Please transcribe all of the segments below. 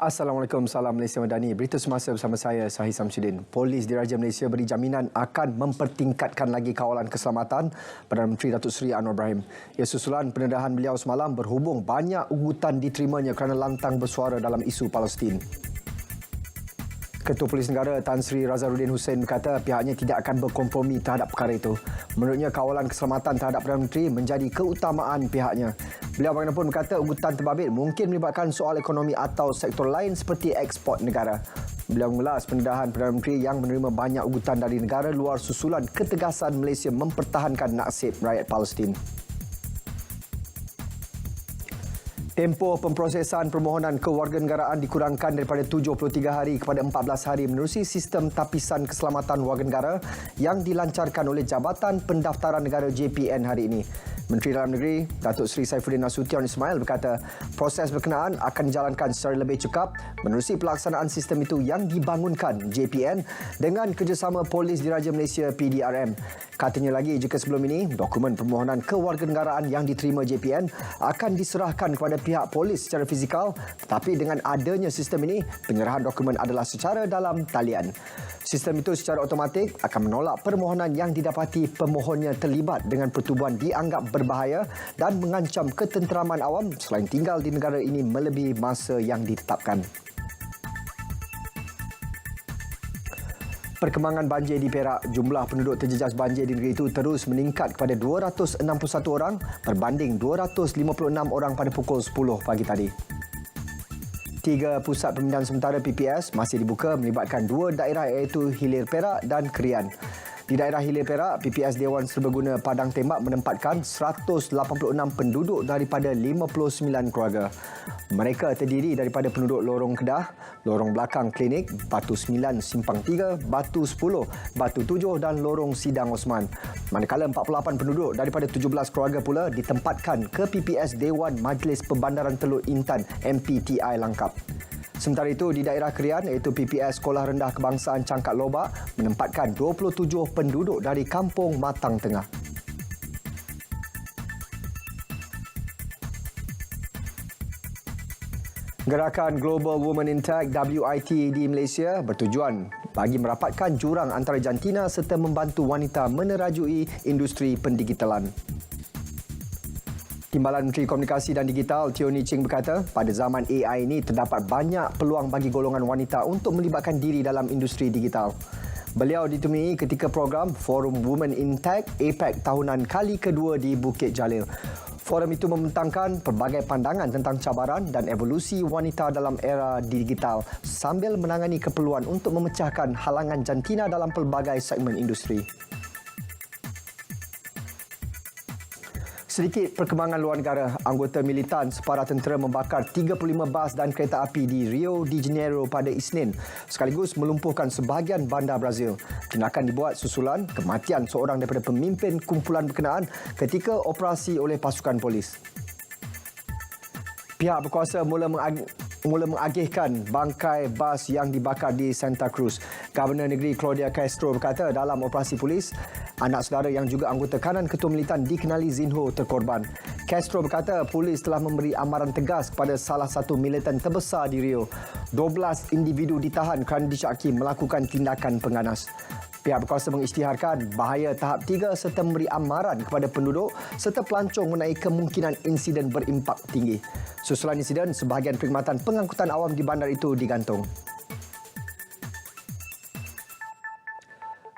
Assalamualaikum, salam Malaysia Madani. Berita semasa bersama saya, Sahih Samsudin. Polis Diraja Malaysia beri jaminan akan mempertingkatkan lagi kawalan keselamatan Perdana Menteri Datuk Seri Anwar Ibrahim. Ia susulan pendedahan beliau semalam berhubung banyak ugutan diterimanya kerana lantang bersuara dalam isu Palestin. Ketua Polis Negara Tan Sri Razarudin Hussein berkata pihaknya tidak akan berkompromi terhadap perkara itu. Menurutnya, kawalan keselamatan terhadap Perdana Menteri menjadi keutamaan pihaknya. Beliau bagaimanapun berkata ugutan terbabit mungkin melibatkan soal ekonomi atau sektor lain seperti ekspor negara. Beliau mengulas pendedahan Perdana Menteri yang menerima banyak ugutan dari negara luar susulan ketegasan Malaysia mempertahankan nasib rakyat Palestin. Tempoh pemprosesan permohonan kewarganegaraan dikurangkan daripada 73 hari kepada 14 hari menerusi sistem tapisan keselamatan warganegara yang dilancarkan oleh Jabatan Pendaftaran Negara JPN hari ini. Menteri Dalam Negeri Datuk Seri Saifuddin Nasution Ismail berkata proses berkenaan akan dijalankan secara lebih cekap menerusi pelaksanaan sistem itu yang dibangunkan JPN dengan kerjasama Polis Diraja Malaysia PDRM. Katanya lagi, jika sebelum ini dokumen permohonan kewarganegaraan yang diterima JPN akan diserahkan kepada pihak polis secara fizikal, tetapi dengan adanya sistem ini, penyerahan dokumen adalah secara dalam talian. Sistem itu secara automatik akan menolak permohonan yang didapati pemohonnya terlibat dengan pertubuhan dianggap berbahaya dan mengancam ketenteraman awam selain tinggal di negara ini melebihi masa yang ditetapkan. Perkembangan banjir di Perak, jumlah penduduk terjejas banjir di negeri itu terus meningkat kepada 261 orang berbanding 256 orang pada pukul 10 pagi tadi. 3 pusat pemindahan sementara PPS masih dibuka melibatkan 2 daerah iaitu Hilir Perak dan Krian. Di daerah Hilir Perak, PPS Dewan Serbaguna Padang Tembak menempatkan 186 penduduk daripada 59 keluarga. Mereka terdiri daripada penduduk Lorong Kedah, Lorong Belakang Klinik, Batu 9 Simpang 3, Batu 10, Batu 7 dan Lorong Sidang Osman. Manakala 48 penduduk daripada 17 keluarga pula ditempatkan ke PPS Dewan Majlis Perbandaran Teluk Intan MPTI Langkap. Sementara itu, di daerah Krian iaitu PPS Sekolah Rendah Kebangsaan Cangkat Lobak menempatkan 27 penduduk dari Kampung Matang Tengah. Gerakan Global Women in Tech WIT di Malaysia bertujuan bagi merapatkan jurang antara jantina serta membantu wanita menerajui industri pendigitalan. Timbalan Menteri Komunikasi dan Digital Teo Nii Ching berkata, pada zaman AI ini terdapat banyak peluang bagi golongan wanita untuk melibatkan diri dalam industri digital. Beliau ditemui ketika program Forum Women in Tech APEC tahunan kali kedua di Bukit Jalil. Forum itu membentangkan pelbagai pandangan tentang cabaran dan evolusi wanita dalam era digital sambil menangani keperluan untuk memecahkan halangan jantina dalam pelbagai segmen industri. Sedikit perkembangan luar negara, anggota militan separa tentera membakar 35 bas dan kereta api di Rio de Janeiro pada Isnin sekaligus melumpuhkan sebahagian bandar Brazil. Tindakan dibuat susulan kematian seorang daripada pemimpin kumpulan berkenaan ketika operasi oleh pasukan polis. Pihak berkuasa mula mengagihkan bangkai bas yang dibakar di Santa Cruz. Governor Negeri Claudia Castro berkata dalam operasi polis, anak saudara yang juga anggota kanan ketua militan dikenali Zinho terkorban. Castro berkata polis telah memberi amaran tegas kepada salah satu militan terbesar di Rio. 12 individu ditahan kerana disyaki melakukan tindakan pengganas. Pihak berkuasa mengisytiharkan bahaya tahap 3 serta memberi amaran kepada penduduk serta pelancong mengenai kemungkinan insiden berimpak tinggi. Susulan insiden, sebahagian perkhidmatan pengangkutan awam di bandar itu digantung.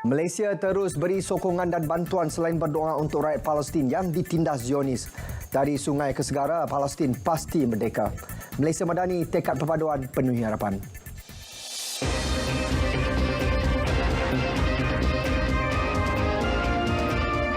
Malaysia terus beri sokongan dan bantuan selain berdoa untuk rakyat Palestin yang ditindas Zionis. Dari sungai ke segara, Palestin pasti merdeka. Malaysia Madani, tekad perpaduan penuhi harapan.